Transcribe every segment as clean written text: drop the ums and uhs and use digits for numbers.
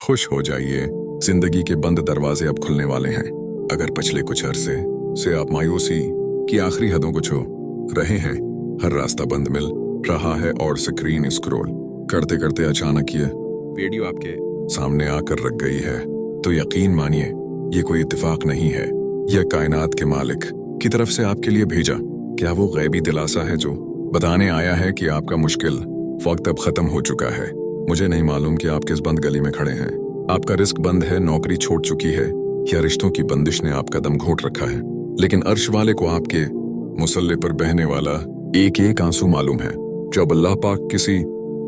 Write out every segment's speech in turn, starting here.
खुश हो जाइए, जिंदगी के बंद दरवाजे अब खुलने वाले हैं। अगर पिछले कुछ अरसे से आप मायूसी की आखिरी हदों को छू रहे हैं, हर रास्ता बंद मिल रहा है और स्क्रीन स्क्रॉल करते करते अचानक ये वीडियो आपके सामने आकर रख गई है, तो यकीन मानिए ये कोई इत्तेफाक नहीं है। यह कायनात के मालिक की तरफ से आपके लिए भेजा क्या वो गैबी दिलासा है जो बताने आया है कि आपका मुश्किल वक्त अब खत्म हो चुका है। मुझे नहीं मालूम कि आप किस बंद गली में खड़े हैं, आपका रिस्क बंद है, नौकरी छूट चुकी है, या रिश्तों की बंदिश ने आपका दम घोट रखा है, लेकिन अर्श वाले को आपके मुसल्ले पर बहने वाला एक एक आंसू मालूम है। जब अल्लाह पाक किसी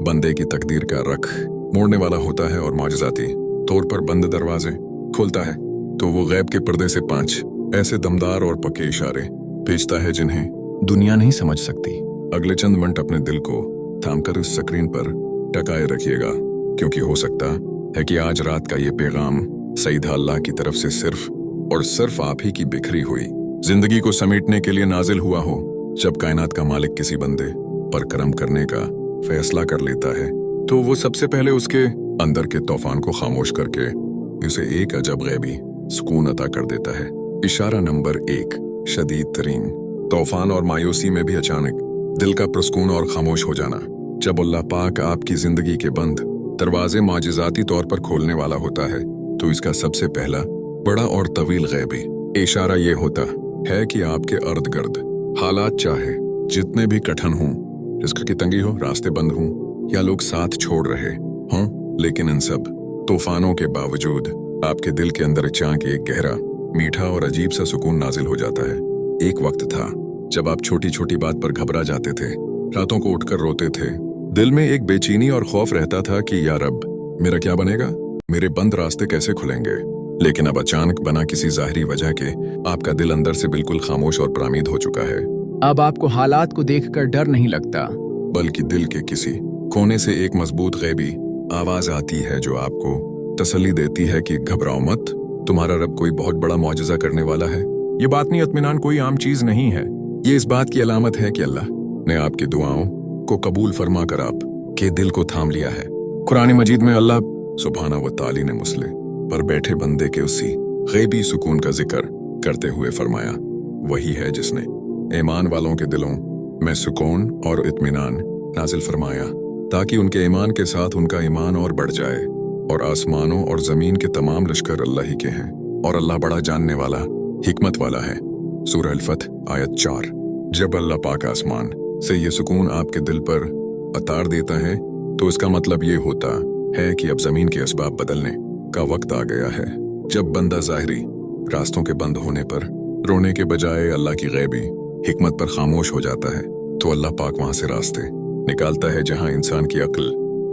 बंदे की तकदीर का रख मोड़ने वाला होता है और मौजज़ाती तौर पर बंद दरवाजे खोलता है, तो वो गैब के पर्दे से 5 ऐसे दमदार और पक्के इशारे भेजता है जिन्हें दुनिया नहीं समझ सकती। अगले चंद मिनट अपने दिल को थामकर उस स्क्रीन पर टकाए रखिएगा, क्योंकि हो सकता है कि आज रात का ये पैगाम सईदा अल्लाह की तरफ से सिर्फ और सिर्फ आप ही की बिखरी हुई जिंदगी को समेटने के लिए नाजिल हुआ हो। जब कायनात का मालिक किसी बंदे पर करम करने का फैसला कर लेता है, तो वो सबसे पहले उसके अंदर के तूफान को खामोश करके उसे एक अजब गैबी सुकून अता कर देता है। इशारा नंबर 1, शदीद तरीन तूफान और मायूसी में भी अचानक दिल का पुरस्कून और खामोश हो जाना। जब अल्लाह पाक आपकी जिंदगी के बंद दरवाजे माजिजाती तौर पर खोलने वाला होता है, तो इसका सबसे पहला बड़ा और तवील गैबी इशारा ये होता है कि आपके अर्द गिर्द हालात चाहे जितने भी कठिन हों, रिस्क की तंगी हो, रास्ते बंद हों, या लोग साथ छोड़ रहे हों, लेकिन इन सब तूफानों के बावजूद आपके दिल के अंदर अचानक एक गहरा, मीठा और अजीब सा सुकून नाजिल हो जाता है। एक वक्त था जब आप छोटी छोटी बात पर घबरा जाते थे, रातों को उठकर रोते थे, दिल में एक बेचैनी और खौफ रहता था कि या रब, मेरा क्या बनेगा, मेरे बंद रास्ते कैसे खुलेंगे। लेकिन अब अचानक बना किसी जाहिरी वजह के आपका दिल अंदर से बिल्कुल खामोश और परामीद हो चुका है। अब आपको हालात को देखकर डर नहीं लगता, बल्कि दिल के किसी कोने से एक मजबूत गैबी आवाज आती है जो आपको तसल्ली देती है कि घबराओ मत, तुम्हारा रब कोई बहुत बड़ा मौजज़ा करने वाला है। ये बात नहीं, इत्मीनान कोई आम चीज नहीं है। ये इस बात की अलामत है कि अल्लाह ने आपकी दुआओं को कबूल फरमा कर आप के दिल को थाम लिया है। कुरान मजीद में अल्लाह सुब्हाना व ताली ने मुसले पर बैठे बंदे के उसी गैबी सुकून का जिक्र करते हुए फरमाया, वही है जिसने ईमान वालों के दिलों में सुकून और इत्मीनान नाजिल फरमाया, ताकि उनके ईमान के साथ उनका ईमान और बढ़ जाए। और आसमानों और जमीन के तमाम लश्कर अल्लाह ही के हैं, और अल्लाह बड़ा जानने वाला, हिकमत वाला है। सूरह अल-फथ आयत 4। जब अल्लाह पाक आसमान से ये सुकून आपके दिल पर उतार देता है, तो इसका मतलब ये होता है कि अब जमीन के असबाब बदलने का वक्त आ गया है। जब बंदा ज़ाहिरी रास्तों के बंद होने पर रोने के बजाय अल्लाह की गैबी हिकमत पर खामोश हो जाता है, तो अल्लाह पाक वहां से रास्ते निकालता है जहां इंसान की अक्ल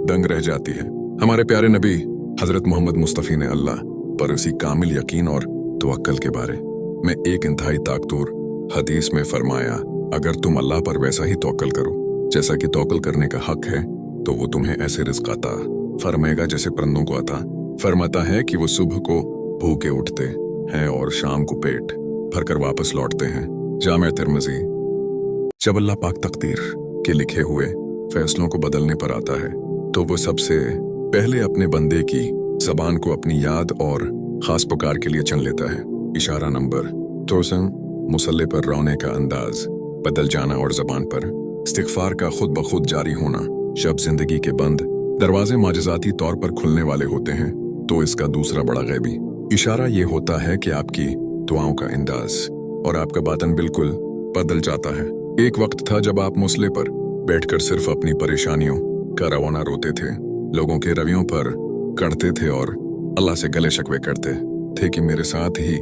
दंग रह जाती है। हमारे प्यारे नबी हजरत मोहम्मद मुस्तफ़ी ने अल्लाह पर उसी कामिल यकीन और तवक्कल के बारे में एक इंतहाई ताकतूर हदीस में फरमाया, अगर तुम अल्लाह पर वैसा ही तवक्कल करो जैसा कि तवक्कल करने का हक है, तो वो तुम्हें ऐसे रिज़्क़ अता फरमाएगा जैसे परिंदों को अता फरमाता है कि वो सुबह को भूखे उठते हैं और शाम को पेट भरकर वापस लौटते हैं। जामे तिर्मिज़ी। जब अल्लाह पाक तकदीर के लिखे हुए फैसलों को बदलने पर आता है, तो वो सबसे पहले अपने बंदे की जबान को अपनी याद और खास पुकार के लिए चुन लेता है। इशारा नंबर 2, मुसल्ले पर रोने का अंदाज बदल जाना और जबान पर इस्तिग़फ़ार का खुद ब खुद जारी होना। जब जिंदगी के बंद दरवाजे माजिजाती तौर पर खुलने वाले होते हैं, तो इसका दूसरा बड़ा गैबी इशारा ये होता है कि आपकी दुआओं का अंदाज और आपका बातन बिल्कुल बदल जाता है। एक वक्त था जब आप मुसल्ले पर बैठकर सिर्फ अपनी परेशानियों का रवाना रोते थे, लोगों के रवियों पर कड़ते थे और अल्लाह से गले शिकवे करते थे कि मेरे साथ ही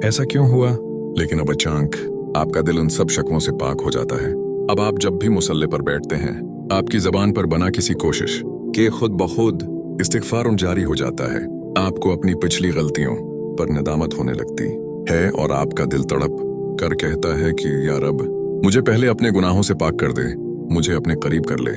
ऐसा क्यों हुआ। लेकिन अब अचानक आपका दिल उन सब शकों से पाक हो जाता है। अब आप जब भी मुसल्ले पर बैठते हैं, आपकी जबान पर बना किसी कोशिश के खुद ब खुद इस्तिग़फ़ार जारी हो जाता है। आपको अपनी पिछली गलतियों पर नदामत होने लगती है और आपका दिल तड़प कर कहता है कि या रब, मुझे पहले अपने गुनाहों से पाक कर दे, मुझे अपने करीब कर ले।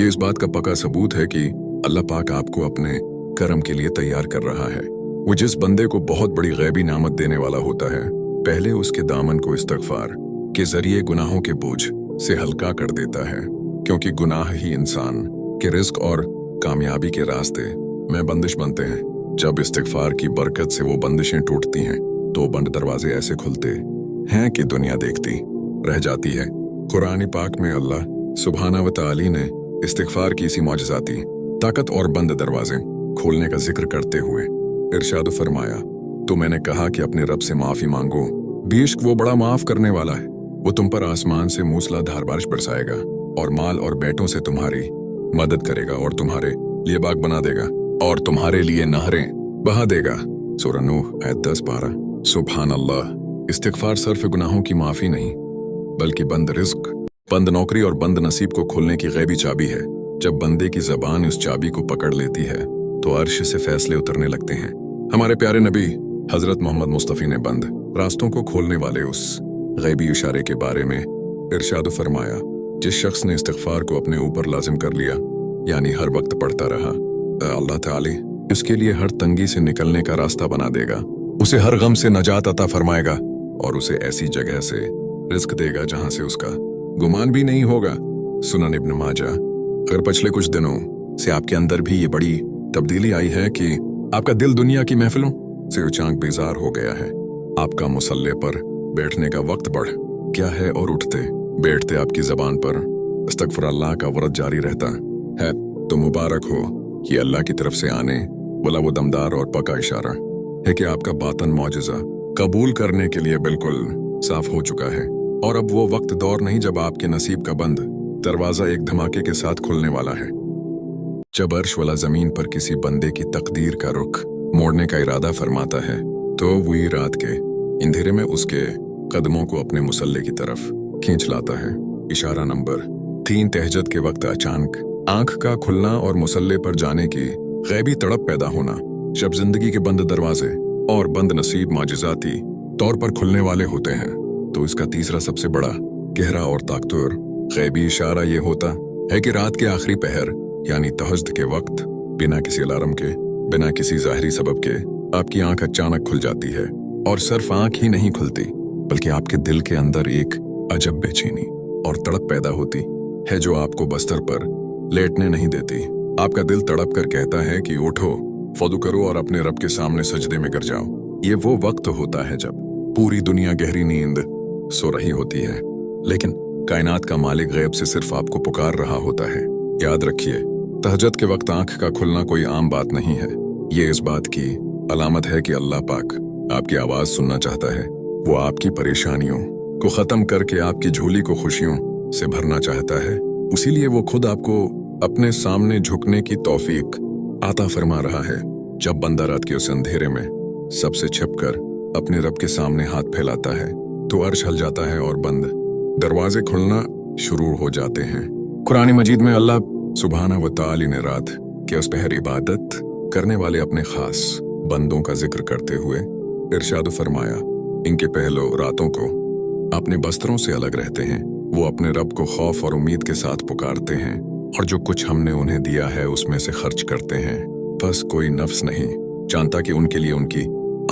ये इस बात का पक्का सबूत है कि अल्लाह पाक आपको अपने करम के लिए तैयार कर रहा है। वो जिस बंदे को बहुत बड़ी गैबी नामत देने वाला होता है, पहले उसके दामन को इस्तिग़फ़ार के जरिए गुनाहों के बोझ से हल्का कर देता है, क्योंकि गुनाह ही इंसान के रिज़्क़ और कामयाबी के रास्ते में बंदिश बनते हैं। जब इस्तिगफार की बरकत से वो बंदिशें टूटती हैं तो बंद दरवाजे ऐसे खुलते हैं कि दुनिया देखती रह जाती है। कुरान पाक में अल्लाह सुब्हाना व तआला ने इस्तिगफार की इसी मौजज़ाती ताकत और बंद दरवाजे खोलने का जिक्र करते हुए इरशाद फरमाया, तो मैंने कहा कि अपने रब से माफ़ी मांगो, बेशक वो बड़ा माफ़ करने वाला है। वो तुम पर आसमान से मूसलाधार बारिश बरसाएगा और माल और बेटों से तुम्हारी मदद करेगा और तुम्हारे लिए बाग बना देगा और तुम्हारे लिए नहरें बहा देगा। सूरह नूह आयत 10-12। सुभान अल्लाह। इस्तिगफार सिर्फ गुनाहों की माफ़ी नहीं बल्कि बंद रिज़्क, बंद नौकरी और बंद नसीब को खोलने की गैबी चाबी है। जब बंदे की ज़बान उस चाबी को पकड़ लेती है तो अर्श से फैसले उतरने लगते हैं। हमारे प्यारे नबी हजरत मोहम्मद मुस्तफ़ी ने बंद रास्तों को खोलने वाले उस गैबी इशारे के बारे में इरशाद फरमाया, जिस शख्स ने इस्तिगफार को अपने ऊपर लाजिम कर लिया, यानी हर वक्त पढ़ता रहा, अल्लाह ताला उसके लिए हर तंगी से निकलने का रास्ता बना देगा, उसे हर गम से नजात अता फरमाएगा और उसे ऐसी जगह से रिज़्क देगा जहां से उसका गुमान भी नहीं होगा। सुनन इब्न माजा। अगर पिछले कुछ दिनों से आपके अंदर भी ये बड़ी तब्दीली आई है कि आपका दिल दुनिया की महफिलों से उचांक बेजार हो गया है, आपका मुसल्ले पर बैठने का वक्त बढ़ क्या है और उठते बैठते आपकी जबान पर अस्तगफिरुल्लाह का वरद जारी रहता है, तो मुबारक हो, ये अल्लाह की तरफ से आने वाला वो दमदार और पक्का इशारा है कि आपका बातन मौजज़ा कबूल करने के लिए बिल्कुल साफ हो चुका है। और अब वो वक्त दौर नहीं जब आपके नसीब का बंद दरवाजा एक धमाके के साथ खुलने वाला है। जब अर्श वाला जमीन पर किसी बंदे की तकदीर का रुख मोड़ने का इरादा फरमाता है तो वही रात के अंधेरे में उसके कदमों को अपने मुसल्ले की तरफ खींच लाता है। इशारा नंबर 3। तहज्जुद के वक्त अचानक आंख का खुलना और मुसल्ले पर जाने की गैबी तड़प पैदा होना। जब जिंदगी के बंद दरवाजे और बंद नसीब माजिजाती तौर पर खुलने वाले होते हैं तो इसका तीसरा सबसे बड़ा गहरा और ताकतवर गैबी इशारा ये होता है कि रात के आखिरी पहर यानी तहज्जुद के वक्त बिना किसी अलार्म के, बिना किसी ज़ाहिरी सबब के आपकी आंख अचानक खुल जाती है। और सिर्फ आंख ही नहीं खुलती बल्कि आपके दिल के अंदर एक अजब बेचैनी और तड़प पैदा होती है जो आपको बस्तर पर लेटने नहीं देती। आपका दिल तड़प कर कहता है कि उठो, फौदू करो और अपने रब के सामने सजदे में गिर जाओ। ये वो वक्त होता है जब पूरी दुनिया गहरी नींद सो रही होती है, लेकिन कायनात का मालिक गैब से सिर्फ आपको पुकार रहा होता है। याद रखिए, तहज्जुद के वक्त आंख का खुलना कोई आम बात नहीं है। ये इस बात की अलामत है कि अल्लाह पाक आपकी आवाज सुनना चाहता है। वो आपकी परेशानियों को खत्म करके आपकी झोली को खुशियों से भरना चाहता है। उसीलिए वो खुद आपको अपने सामने झुकने की तौफीक आता फरमा रहा है। जब बंदा रात के उस अंधेरे में सबसे छिपकर अपने रब के सामने हाथ फैलाता है तो अर्श हल जाता है और बंद दरवाजे खुलना शुरू हो जाते हैं। कुरान मजीद में अल्लाह सुब्हाना व तआला ने रात के उस पहर इबादत करने वाले अपने खास बंदों का जिक्र करते हुए इरशाद फरमाया, इनके पहलों रातों को अपने बस्तरों से अलग रहते हैं। वो अपने रब को खौफ और उम्मीद के साथ पुकारते हैं और जो कुछ हमने उन्हें दिया है उसमें से खर्च करते हैं। बस कोई नफ्स नहीं जानता कि उनके लिए उनकी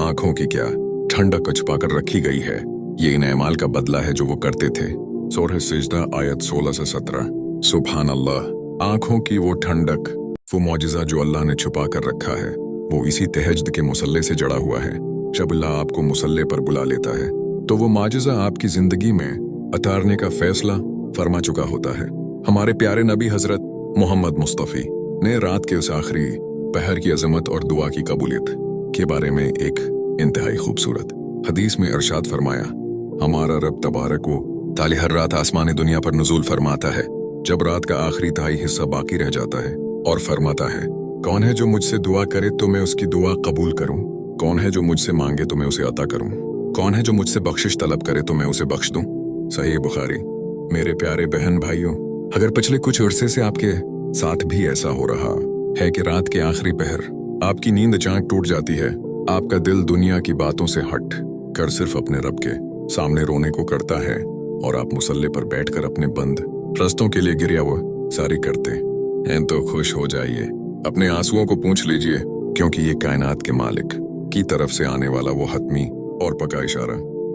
आंखों की क्या ठंडक छुपा कर रखी गई है। ये इन अमाल का बदला है जो वो करते थे। सूरह सिजदा आयत 16 से 17। सुभान अल्लाह। आंखों की वो ठंडक, वो मौजिज़ा जो अल्लाह ने छुपा कर रखा है, वो इसी तहज्जुद के मुसल्ले से जड़ा हुआ है। जब अल्लाह आपको मुसल्ले पर बुला लेता है तो वो मौजिज़ा आपकी जिंदगी में उतारने का फैसला फरमा चुका होता है। हमारे प्यारे नबी हजरत मोहम्मद मुस्तफ़ी ने रात के उस आखिरी पहर की अजमत और दुआ की कबूलियत के बारे में एक इंतहाई खूबसूरत हदीस में इरशाद फरमाया, हमारा रब तबारक व ताली हर रात आसमानी दुनिया पर नुज़ूल फरमाता है जब रात का आखिरी तिहाई हिस्सा बाकी रह जाता है और फरमाता है, कौन है जो मुझसे दुआ करे तो मैं उसकी दुआ कबूल करूं, कौन है जो मुझसे मांगे तो मैं उसे अता करूं, कौन है जो मुझसे बख्शिश तलब करे तो मैं उसे बख्श दूं। सही बुखारी। मेरे प्यारे बहन भाइयों, अगर पिछले कुछ अरसे से आपके साथ भी ऐसा हो रहा है कि रात के आखिरी पहर आपकी नींद अचानक टूट जाती है, आपका दिल दुनिया की बातों से हट कर सिर्फ अपने रब के सामने रोने को करता है और आप मुसल्ले पर बैठकर अपने बंद रस्तों के लिए गिरिया वो सारी करते हैं, तो खुश हो जाइए, अपने आंसुओं को पूंछ लीजिए, क्योंकि ये कायनात के मालिक की तरफ से आने वाला वो हतमी और पक्का इशारा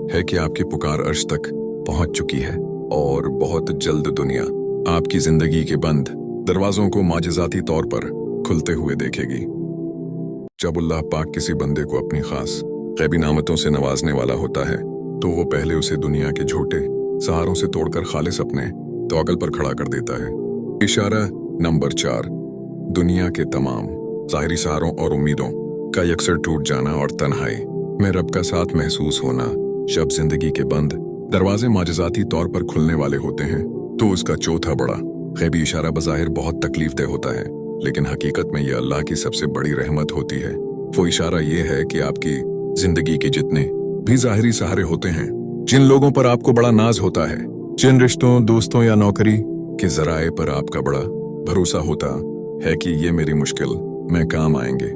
है कि आपकी पुकार अर्श तक पहुंच चुकी है और बहुत जल्द दुनिया आपकी जिंदगी के बंद दरवाजों को माजिजाती तौर पर खुलते हुए देखेगी। जब अल्लाह पाक किसी बंदे को अपनी खास गैबी नामतों से नवाजने वाला होता है तो वो पहले उसे दुनिया के झूठे सहारों से तोड़कर खालिस अपने तौकल पर खड़ा कर देता है। इशारा नंबर 4, दुनिया के तमाम ज़ाहिरी सहारों और उम्मीदों का यकसर टूट जाना और तन्हाई में रब का साथ महसूस होना। जब जिंदगी के बंद दरवाजे माजजाती तौर पर खुलने वाले होते हैं तो उसका चौथा बड़ा गैबी इशारा बज़ाहिर बहुत तकलीफदेह होता है, लेकिन हकीकत में यह अल्लाह की सबसे बड़ी रहमत होती है। वो इशारा ये है कि आपकी जिंदगी के जितने भी ज़ाहिरी सहारे होते हैं, जिन लोगों पर आपको बड़ा नाज होता है, जिन रिश्तों, दोस्तों या नौकरी के जराए पर आपका बड़ा भरोसा होता है कि ये मेरी मुश्किल में काम आएंगे,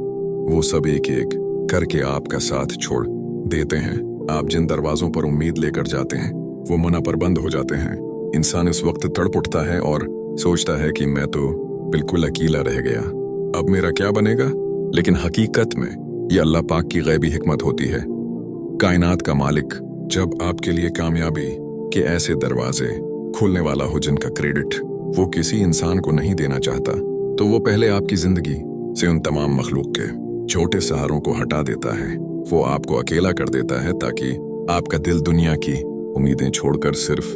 वो सब एक एक करके आपका साथ छोड़ देते हैं। आप जिन दरवाजों पर उम्मीद लेकर जाते हैं वो मुना पर बंद हो जाते हैं। इंसान इस वक्त तड़प उठता है और सोचता है कि मैं तो बिल्कुल अकेला रह गया, अब मेरा क्या बनेगा। लेकिन हकीकत में ये अल्लाह पाक की गैबी हिकमत होती है। कायनात का मालिक जब आपके लिए कामयाबी के ऐसे दरवाजे खोलने वाला हो जिनका क्रेडिट वो किसी इंसान को नहीं देना चाहता, तो वो पहले आपकी जिंदगी से उन तमाम मखलूक के छोटे सहारों को हटा देता है। वो आपको अकेला कर देता है ताकि आपका दिल दुनिया की उम्मीदें छोड़कर सिर्फ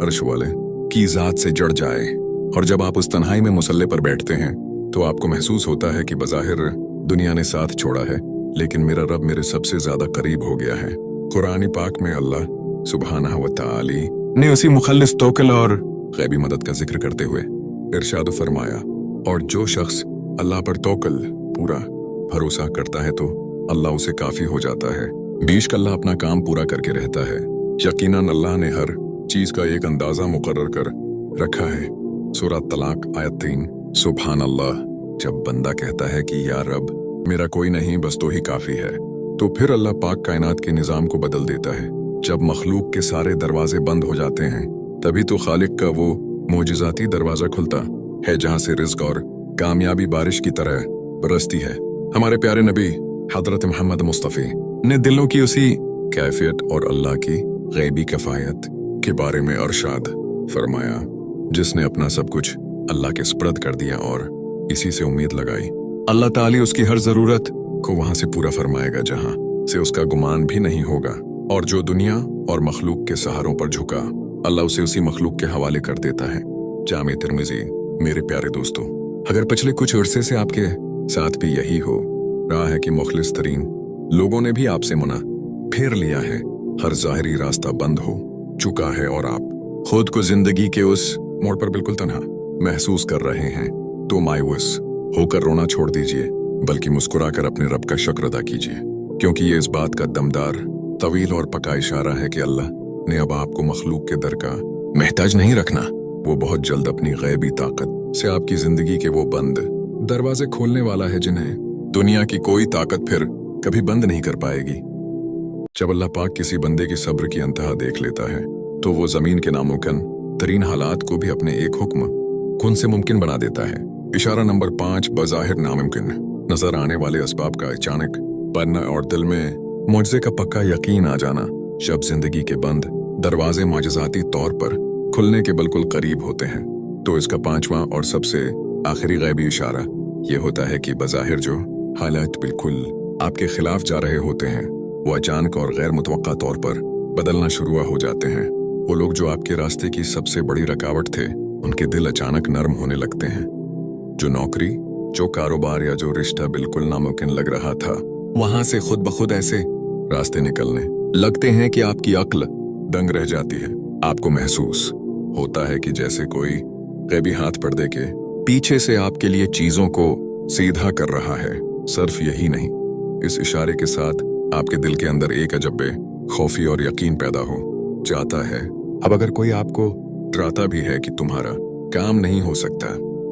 अर्श वाले की जात से जड़ जाए। और जब आप उस तन्हाई में मुसल्ले पर बैठते हैं तो आपको महसूस होता है कि बज़ाहिर दुनिया ने साथ छोड़ा है, लेकिन मेरा रब मेरे सबसे ज्यादा करीब हो गया है। कुरान पाक में अल्लाह सुब्हानहु व तआला ने उसी मुखल्लिस तौकल और गैबी मदद का जिक्र करते हुए इरशाद फरमाया, और जो शख्स अल्लाह पर तौकल पूरा भरोसा करता है तो अल्लाह उसे काफी हो जाता है। बेशक अल्लाह अपना काम पूरा करके रहता है। यकीनन अल्लाह ने हर चीज का एक अंदाजा मुकर्रर कर रखा है। सूरह तलाक आयत 3। सुभान अल्लाह। जब बंदा कहता है कि या रब मेरा कोई नहीं, बस तो ही काफी है, तो फिर अल्लाह पाक कायनात के निजाम को बदल देता है। जब मखलूक के सारे दरवाजे बंद हो जाते हैं तभी तो खालिक का वो मोजिजाती दरवाजा खुलता है जहां से रिज़्क और कामयाबी बारिश की तरह बरसती है। हमारे प्यारे नबी हज़रत मोहम्मद मुस्तफ़ी ने दिलों की उसी कैफियत और अल्लाह की गैबी कफ़ायत के बारे में इरशाद फरमाया, जिसने अपना सब कुछ अल्लाह के सुपुर्द कर दिया और इसी से उम्मीद लगाई। अल्लाह ताली उसकी हर जरूरत को वहां से पूरा फरमाएगा जहां से उसका गुमान भी नहीं होगा। और जो दुनिया और मखलूक के सहारों पर झुका, अल्लाह उसे उसी मखलूक के हवाले कर देता है। जामे तिर्मिज़ी। मेरे प्यारे दोस्तों, अगर पिछले कुछ अरसे से आपके साथ भी यही हो रहा है कि मुखलिस तरीन लोगों ने भी आपसे मुना फेर लिया है, हर जाहिरी रास्ता बंद हो चुका है और आप खुद को जिंदगी के उस मोड़ पर बिल्कुल तन्हा महसूस कर रहे हैं, तो मायूस होकर रोना छोड़ दीजिए, बल्कि मुस्कुराकर अपने रब का शुक्र अदा कीजिए, क्योंकि ये इस बात का दमदार, तवील और पक्का इशारा है कि अल्लाह ने अब आपको मखलूक के दर का महताज नहीं रखना। वो बहुत जल्द अपनी गैबी ताकत से आपकी जिंदगी के वो बंद दरवाजे खोलने वाला है जिन्हें दुनिया की कोई ताकत फिर कभी बंद नहीं कर पाएगी। जब अल्लाह पाक किसी बंदे की सब्र की अंतहा देख लेता है तो वो जमीन के नामुमकिन तरीन हालात को भी अपने एक हुक्म खुद से मुमकिन बना देता है। इशारा नंबर 5, बज़ाहिर नामुमकिन नजर आने वाले असबाब का अचानक बनना और दिल में मुआजिज़े का पक्का यकीन आ जाना। जब जिंदगी के बंद दरवाजे माजजाती तौर पर खुलने के बिल्कुल करीब होते हैं तो इसका 5वां और सबसे आखिरी गैबी इशारा ये होता है कि बज़ाहिर जो हालात बिल्कुल आपके खिलाफ जा रहे होते हैं वो अचानक और गैर मुतवक्का तौर पर बदलना शुरू हो जाते हैं। वो लोग जो आपके रास्ते की सबसे बड़ी रुकावट थे उनके दिल अचानक नरम होने लगते हैं। जो नौकरी, जो कारोबार या जो रिश्ता बिल्कुल नामुमकिन लग रहा था, वहां से खुद ब खुद ऐसे रास्ते निकलने लगते हैं कि आपकी अक्ल दंग रह जाती है। आपको महसूस होता है कि जैसे कोई गैबी हाथ पर्दे के पीछे से आपके लिए चीजों को सीधा कर रहा है। सिर्फ यही नहीं, इस इशारे के साथ आपके दिल के अंदर एक अजब खौफी और यकीन पैदा हो जाता है। अब अगर कोई आपको डराता भी है कि तुम्हारा काम नहीं हो सकता,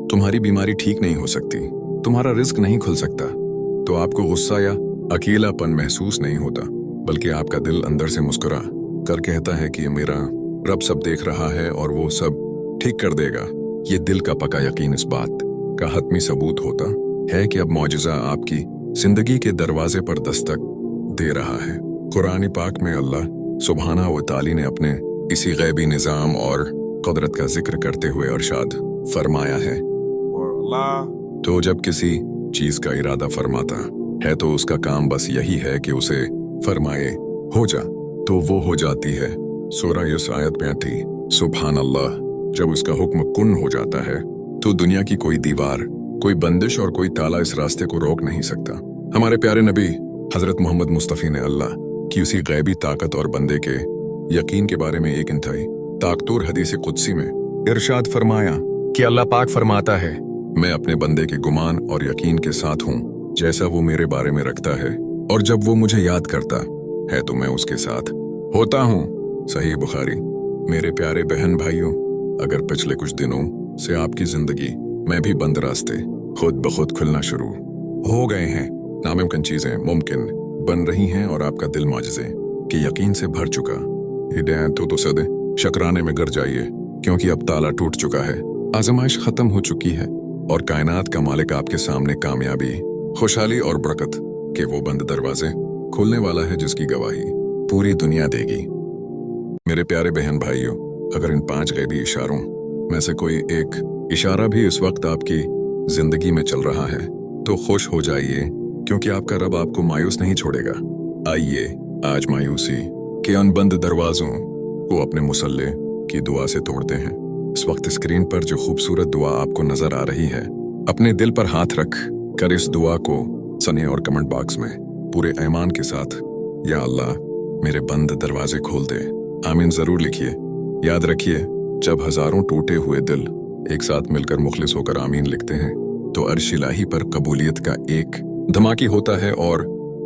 तुम्हारी बीमारी ठीक नहीं हो सकती, तुम्हारा रिस्क नहीं खुल सकता, तो आपको गुस्सा या अकेलापन महसूस नहीं होता, बल्कि आपका दिल अंदर से मुस्कुरा कर कहता है कि मेरा रब सब देख रहा है और वो सब ठीक कर देगा। ये दिल का पक्का यकीन इस बात का हतमी सबूत होता है कि अब मौजिज़ा आपकी जिंदगी के दरवाजे पर दस्तक दे रहा है। कुरान पाक में अल्लाह सुब्हानहु व तआला ने अपने इसी गैबी निज़ाम और कुदरत का जिक्र करते हुए इरशाद फरमाया है, तो जब किसी चीज का इरादा फरमाता है तो उसका काम बस यही है कि उसे फरमाए हो जा तो वो हो जाती है। सूरह इस आयत में थी सुभान अल्लाह, जब उसका हुक्म कुन हो जाता है तो दुनिया की कोई दीवार, कोई बंदिश और कोई ताला इस रास्ते को रोक नहीं सकता। हमारे प्यारे नबी हजरत मोहम्मद मुस्तफ़ी ने अल्लाह की उसी गैबी ताकत और बंदे के यकीन के बारे में एक इंतहाई ताकतूर हदीस कुदसी में इरशाद फरमाया कि अल्लाह पाक फरमाता है, मैं अपने बंदे के गुमान और यकीन के साथ हूँ जैसा वो मेरे बारे में रखता है, और जब वो मुझे याद करता है तो मैं उसके साथ होता हूँ। सही बुखारी। मेरे प्यारे बहन भाइयों, अगर पिछले कुछ दिनों से आपकी जिंदगी में भी बंद रास्ते खुद ब खुद खुलना शुरू हो गए हैं, नामुमकिन चीजें मुमकिन बन रही हैं और आपका दिल मौजज़े के यकीन से भर चुका, हिदायत तो सदे शकराने में गिर जाइए, क्योंकि अब ताला टूट चुका है, आजमाइश खत्म हो चुकी है और कायनात का मालिक आपके सामने कामयाबी, खुशहाली और बरकत के वो बंद दरवाजे खोलने वाला है जिसकी गवाही पूरी दुनिया देगी। मेरे प्यारे बहन भाइयों, अगर इन 5 गैबी इशारों में से कोई एक इशारा भी इस वक्त आपकी जिंदगी में चल रहा है तो खुश हो जाइए, क्योंकि आपका रब आपको मायूस नहीं छोड़ेगा। आइए आज मायूसी के उन बंद दरवाजों को अपने मुसल्ले की दुआ से तोड़ते हैं। इस वक्त स्क्रीन पर जो खूबसूरत दुआ आपको नजर आ रही है, अपने दिल पर हाथ रख कर इस दुआ को सने और कमेंट बॉक्स में पूरे ईमान के साथ या अल्लाह मेरे बंद दरवाजे खोल दे, आमीन जरूर लिखिए। याद रखिए, जब हजारों टूटे हुए दिल एक साथ मिलकर मुखलिस होकर आमीन लिखते हैं तो अर्श इलाही पर कबूलियत का एक धमाकी होता है और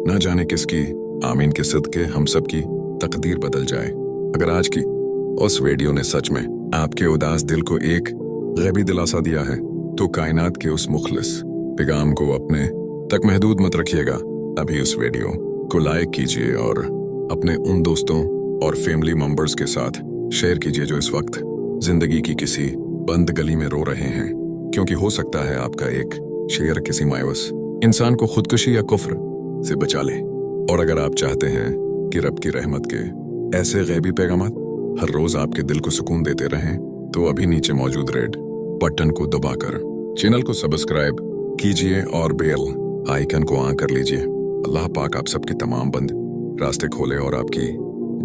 न जाने किसकी आमीन के सदके हम सब की तकदीर बदल जाए। अगर आज की उस वीडियो ने सच में आपके उदास दिल को एक गैबी दिलासा दिया है तो कायनात के उस मुखलिस पैगाम को अपने तक महदूद मत रखिएगा। अभी उस वीडियो को लाइक कीजिए और अपने उन दोस्तों और फैमिली मेंबर्स के साथ शेयर कीजिए जो इस वक्त जिंदगी की किसी बंद गली में रो रहे हैं, क्योंकि हो सकता है आपका एक शेयर किसी मायूस इंसान को खुदकुशी या कुफ्र से बचा ले। और अगर आप चाहते हैं कि रब की रहमत के ऐसे गैबी पैगामात हर रोज आपके दिल को सुकून देते रहें तो अभी नीचे मौजूद रेड बटन को दबाकर चैनल को सब्सक्राइब कीजिए और बेल आइकन को ऑन कर लीजिए। अल्लाह पाक आप सबके तमाम बंद रास्ते खोले और आपकी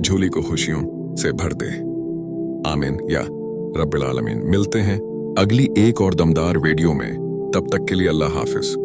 झोली को खुशियों से भर दे, आमीन या रब्बिल आलमीन। मिलते हैं अगली एक और दमदार वीडियो में, तब तक के लिए अल्लाह हाफिज।